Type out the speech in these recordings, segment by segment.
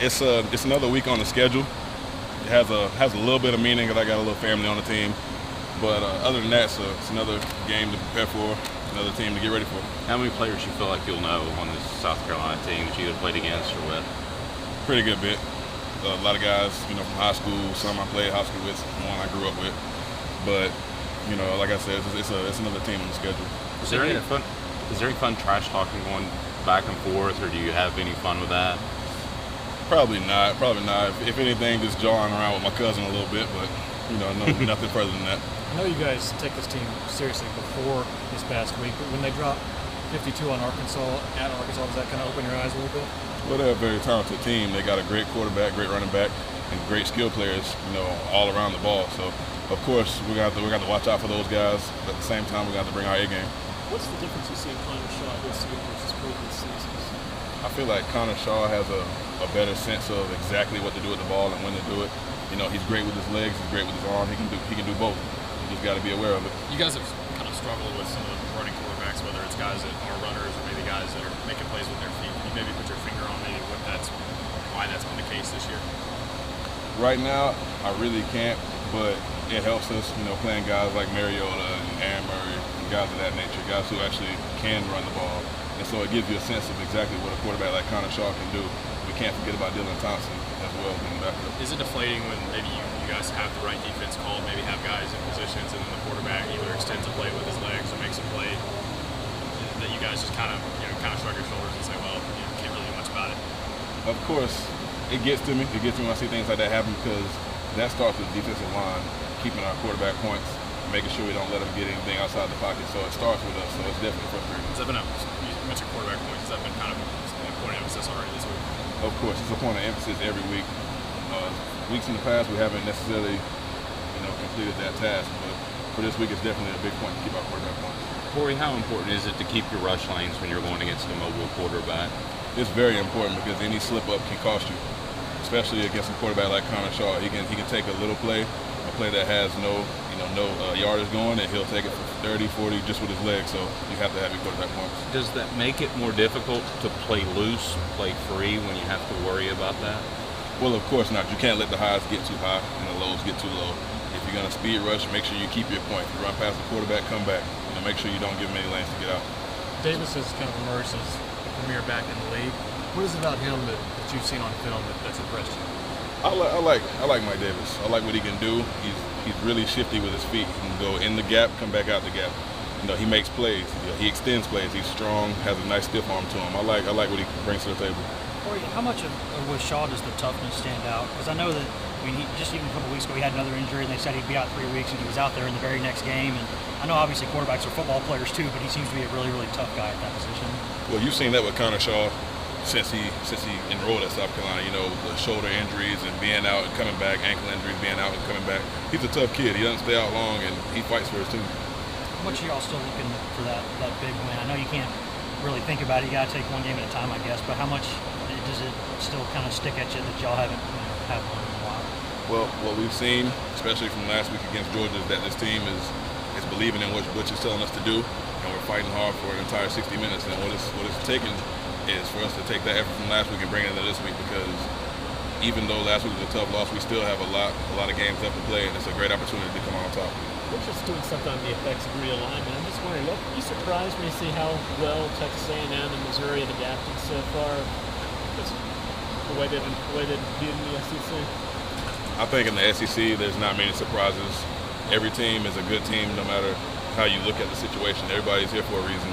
It's another week on the schedule. It has a little bit of meaning because I got a little family on the team. But other than that, it's another game to prepare for, another team to get ready for. How many players you feel like you'll know on this South Carolina team that you either played against or with? Pretty good bit. A lot of guys, from high school. Some I played high school with, one I grew up with. But like I said, it's another team on the schedule. Is there any fun trash talking going back and forth, or do you have any fun with that? Probably not. If anything, just jawing around with my cousin a little bit, but nothing further than that. I know you guys take this team seriously before this past week, but when they dropped 52 on Arkansas, does that kind of open your eyes a little bit? Well, they're a very talented team. They got a great quarterback, great running back, and great skill players, all around the ball. So, of course, we're gonna have to watch out for those guys. But at the same time, we got to bring our A game. What's the difference you see in Connor Shaw this year versus previous seasons? I feel like Connor Shaw has a better sense of exactly what to do with the ball and when to do it. He's great with his legs, he's great with his arm. He can do both. You just got to be aware of it. You guys have kind of struggled with some of the running quarterbacks, whether it's guys that are runners or maybe guys that are making plays with their feet. Can you maybe put your finger on maybe why that's been the case this year? Right now, I really can't, but it helps us, playing guys like Mariota and Aaron Murray and guys of that nature, guys who actually can run the ball. And so it gives you a sense of exactly what a quarterback like Connor Shaw can do. We can't forget about Dylan Thompson as well in the backup. Is it deflating when maybe you guys have the right defense called, maybe have guys in positions and then the quarterback either extends a play with his legs or makes a play that you guys just kind of shrug your shoulders and say, well, can't really do much about it? Of course, it gets to me. It gets to me when I see things like that happen because that starts with the defensive line, keeping our quarterback points, making sure we don't let them get anything outside the pocket. So it starts with us, so it's definitely frustrating. You mentioned quarterback points. Has that been kind of an point of emphasis already this week? Of course, it's a point of emphasis every week. Weeks in the past, we haven't necessarily, completed that task, but for this week, it's definitely a big point to keep our quarterback points. Corey, how important is it to keep your rush lanes when you're going against a mobile quarterback? It's very important because any slip up can cost you, especially against a quarterback like Connor Shaw. He can take a little play, a play that has no yardage going, and he'll take it for 30, 40 just with his legs. So you have to have your quarterback points. Does that make it more difficult to play loose, play free when you have to worry about that? Well, of course not. You can't let the highs get too high and the lows get too low. If you're going to speed rush, make sure you keep your point. If you run past the quarterback, come back. Make sure you don't give him any lanes to get out. Davis has kind of emerged as the premier back in the league. What is it about him that you've seen on film that's impressed you? I like Mike Davis. I like what he can do. He's really shifty with his feet. He can go in the gap, come back out the gap. He makes plays. He extends plays. He's strong, has a nice stiff arm to him. I like what he brings to the table. Corey, how much with Shaw does the toughness stand out? Because I know that just even a couple weeks ago he had another injury and they said he'd be out 3 weeks and he was out there in the very next game. And I know obviously quarterbacks are football players too, but he seems to be a really, really tough guy at that position. Well, you've seen that with Connor Shaw since he enrolled at South Carolina. The shoulder injuries and being out and coming back, ankle injuries, being out and coming back. He's a tough kid. He doesn't stay out long and he fights for his team. How much are y'all still looking for that big win? I know you can't really think about it. You got to take one game at a time, I guess. But how much does it still kind of stick at you that y'all haven't had one in a while? Well, what we've seen, especially from last week against Georgia, is that this team is believing in what Butch is telling us to do, and we're fighting hard for an entire 60 minutes. And what it's taken is for us to take that effort from last week and bring it into this week, because even though last week was a tough loss, we still have a lot of games left to play, and it's a great opportunity to come out on top. We're just doing something on the effects of realignment. I'm just wondering, are you surprised when you see how well Texas A&M and Missouri have adapted so far? The way they've beaten the SEC? I think in the SEC, there's not many surprises. Every team is a good team, no matter how you look at the situation. Everybody's here for a reason.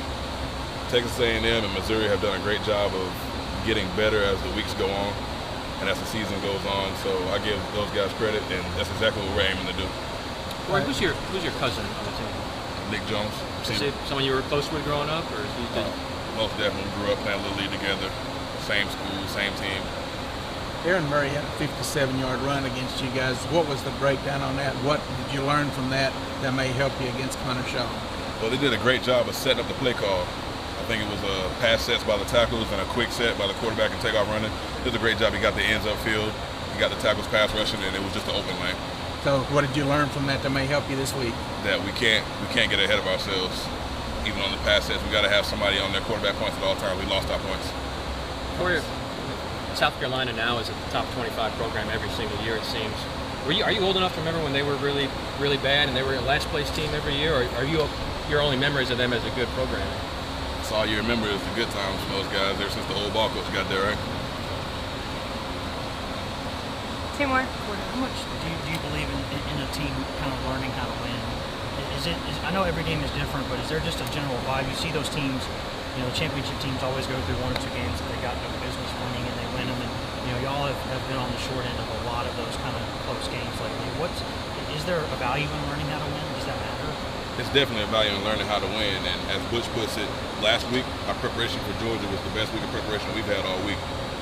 Texas A&M and Missouri have done a great job of getting better as the weeks go on and as the season goes on. So I give those guys credit, and that's exactly what we're aiming to do. Corey, who's your cousin on the team? Nick Jones. Is it someone you were close with growing up, or is he? Most definitely. Grew up playing Little League together, same school, same team. Aaron Murray had a 57-yard run against you guys. What was the breakdown on that? What did you learn from that may help you against Connor Shaw? Well, they did a great job of setting up the play call. I think it was a pass sets by the tackles and a quick set by the quarterback and takeoff running. Did a great job. He got the ends upfield. He got the tackles pass rushing, and it was just an open lane. So what did you learn from that may help you this week? That we can't get ahead of ourselves. Even on the pass sets, we got to have somebody on their quarterback points at all times. We lost our points. Corey, South Carolina now is a top 25 program every single year, it seems. Are you old enough to remember when they were really, really bad and they were a last place team every year, or are your only memories of them as a good program? That's all you remember is the good times from those guys ever since the old ball coach got there, right? Timor. How much do you believe in a team kind of learning how to win? I know every game is different, but is there just a general vibe? You see those teams, the championship teams always go through 1 or 2 games that they got no business winning and they win them. And y'all have been on the short end of a lot of those kind of close games lately. Is there a value in learning how to win? Does that matter? It's definitely a value in learning how to win. And as Butch puts it, last week our preparation for Georgia was the best week of preparation we've had all week.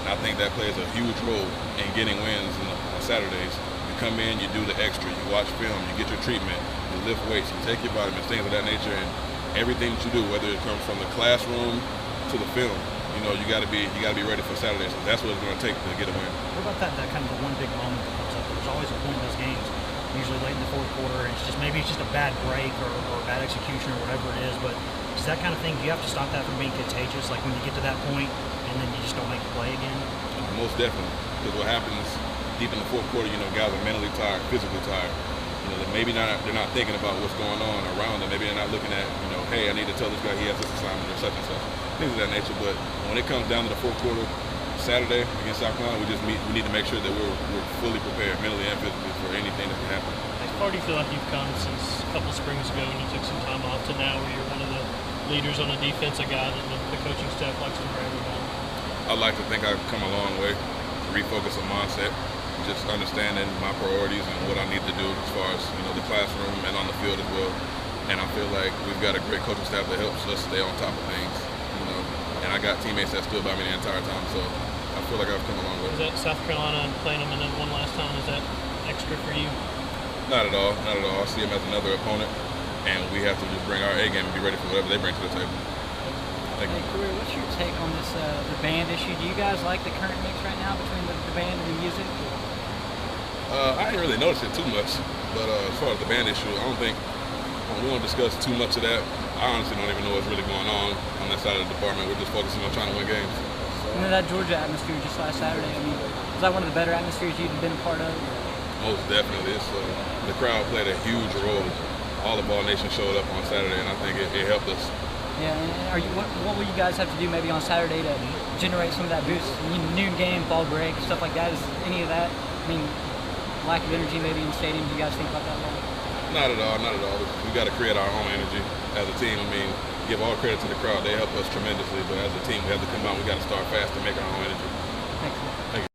And I think that plays a huge role in getting wins on Saturdays. You come in, you do the extra, you watch film, you get your treatment, you lift weights, you take your vitamins, things of that nature, and everything that you do, whether it comes from the classroom to the film, you gotta be ready for Saturdays. So that's what it's gonna take to get a win. What about that kind of the one big moment that comes up? There's always a point in those games, usually late in the fourth quarter, and maybe it's just a bad break or bad execution or whatever it is, but it's that kind of thing. Do you have to stop that from being contagious, like when you get to that point and then you just don't make a play again? Most definitely, because what happens deep in the fourth quarter, guys are mentally tired, physically tired. They're not thinking about what's going on around them. Maybe they're not looking at, hey, I need to tell this guy he has this assignment or such and such. Things of that nature. But when it comes down to the fourth quarter, Saturday against South Carolina, we need to make sure that we're fully prepared mentally and physically for anything that can happen. How far do you feel like you've come since a couple springs ago when you took some time off to now where you're one of the leaders on the defense, a guy that the coaching staff likes to brag about? I'd like to think I've come a long way. Refocus on mindset, just understanding my priorities and what I need to do as far as the classroom and on the field as well. And I feel like we've got a great coaching staff that helps us stay on top of things. And I got teammates that stood by me the entire time, so I feel like I've come a long way. Is that South Carolina playing them in one last time? Is that extra for you? Not at all. Not at all. I see them as another opponent, and we have to just bring our A game and be ready for whatever they bring to the table. Thank you. Hey, Corey, what's your take on this the band issue? Do you guys like the current mix right now between the band and the music? I didn't really notice it too much, but as far as the band issue, I don't think we won't discuss too much of that. I honestly don't even know what's really going on that side of the department. We're just focusing on trying to win games. And then that Georgia atmosphere just last Saturday, was that one of the better atmospheres you've been a part of? Most definitely. The crowd played a huge role. All of Ball Nation showed up on Saturday, and I think it helped us. Yeah, and what will you guys have to do maybe on Saturday to generate some of that boost? Noon game, ball break, stuff like that. Is any of that, lack of energy maybe in the stadium, do you guys think about that at all? Not at all, not at all. We got to create our own energy as a team. Give all credit to the crowd. They help us tremendously, but as a team, we have to come out. We got to start fast and make our own energy. Thanks. Thank you.